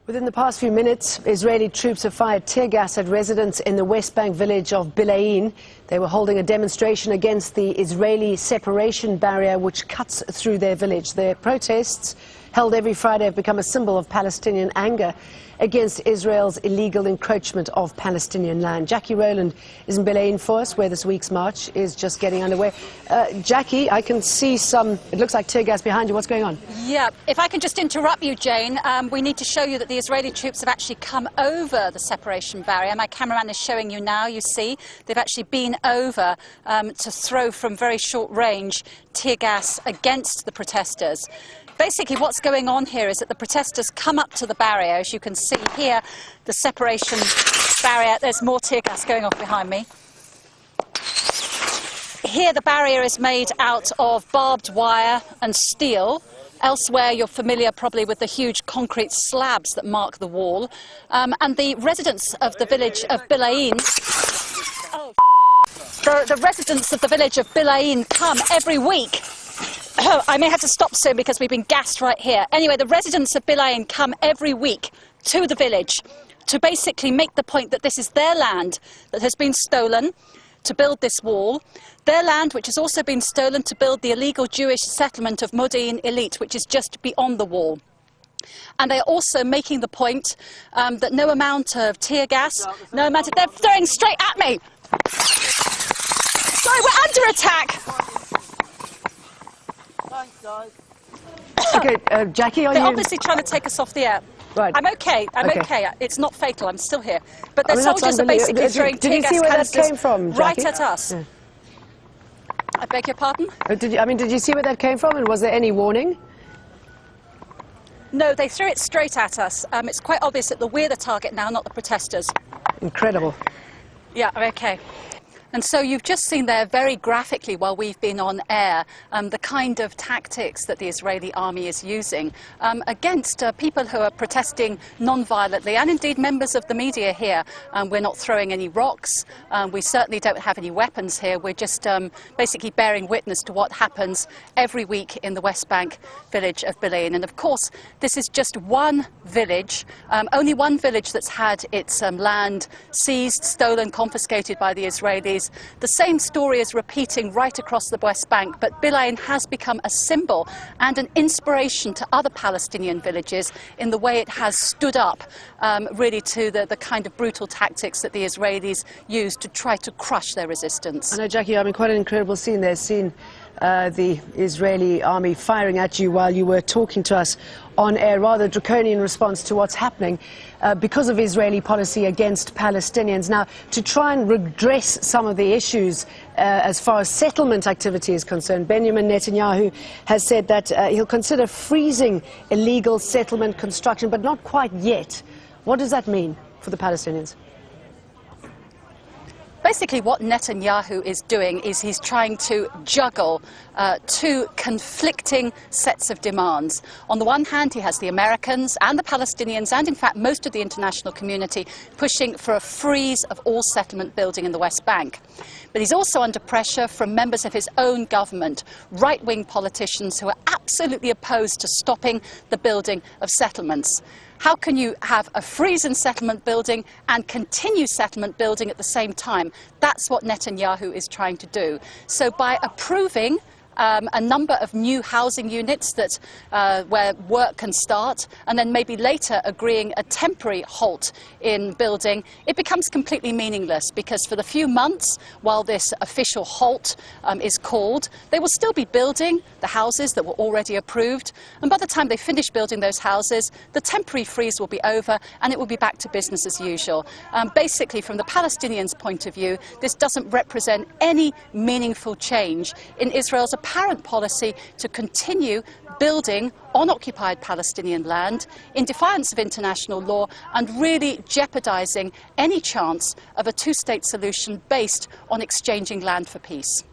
Within the past few minutes, Israeli troops have fired tear gas at residents in the West Bank village of Bilain. They were holding a demonstration against the Israeli separation barrier which cuts through their village. Their protests, held every Friday, have become a symbol of Palestinian anger against Israel's illegal encroachment of Palestinian land. Jackie Rowland is in Bilain for us, where this week's march is just getting underway. Jackie, I can see it looks like tear gas behind you. What's going on? Yeah, if I can just interrupt you, Jane, we need to show you that the Israeli troops have actually come over the separation barrier. My cameraman is showing you now, you see. They've actually been over to throw from very short range tear gas against the protesters. Basically, what's going on here is that the protesters come up to the barrier. As you can see here, the separation barrier, there's more tear gas going off behind me. Here, the barrier is made out of barbed wire and steel. Elsewhere, you're familiar probably with the huge concrete slabs that mark the wall. And the residents of the village of Bilain... The residents of the village of Bilain come every week. I may have to stop soon because we've been gassed right here. Anyway, the residents of Bilain come every week to the village to basically make the point that this is their land that has been stolen to build this wall, their land which has also been stolen to build the illegal Jewish settlement of Modi'in Elite, which is just beyond the wall. And they're also making the point that no amount of tear gas, no amount of... They're throwing straight at me! Sorry, we're under attack! Okay, Jackie, They're obviously trying to take us off the air. Right. I'm okay. Okay. It's not fatal. I'm still here. But the soldiers are basically throwing tear gas canisters where that came from, right at us. Yeah. I beg your pardon? Did you see where that came from, and was there any warning? No, they threw it straight at us. It's quite obvious that we're the target now, not the protesters. Incredible. Yeah, okay. And so you've just seen there very graphically while we've been on air the kind of tactics that the Israeli army is using against people who are protesting non-violently, and indeed members of the media here. We're not throwing any rocks. We certainly don't have any weapons here. We're just basically bearing witness to what happens every week in the West Bank village of Bilain. And of course, this is just one village, only one village that's had its land seized, stolen, confiscated by the Israelis. The same story is repeating right across the West Bank, but Bilain has become a symbol and an inspiration to other Palestinian villages in the way it has stood up really to the kind of brutal tactics that the Israelis use to try to crush their resistance. I know, Jackie, quite an incredible scene there, the Israeli army firing at you while you were talking to us on air, rather draconian response to what's happening because of Israeli policy against Palestinians. Now, to try and redress some of the issues as far as settlement activity is concerned, Benjamin Netanyahu has said that he'll consider freezing illegal settlement construction, but not quite yet. What does that mean for the Palestinians? Basically, what Netanyahu is doing is he's trying to juggle two conflicting sets of demands. On the one hand, he has the Americans and the Palestinians, and in fact most of the international community, pushing for a freeze of all settlement building in the West Bank. But he's also under pressure from members of his own government, right-wing politicians who are absolutely opposed to stopping the building of settlements. How can you have a freeze in settlement building and continue settlement building at the same time? That's what Netanyahu is trying to do. So by approving a number of new housing units where work can start, and then maybe later agreeing a temporary halt in building, it becomes completely meaningless, because for the few months while this official halt is called, they will still be building the houses that were already approved, and by the time they finish building those houses, the temporary freeze will be over and it will be back to business as usual. Basically, from the Palestinians' point of view, this doesn't represent any meaningful change in Israel's apparent policy to continue building on occupied Palestinian land in defiance of international law and really jeopardizing any chance of a two-state solution based on exchanging land for peace.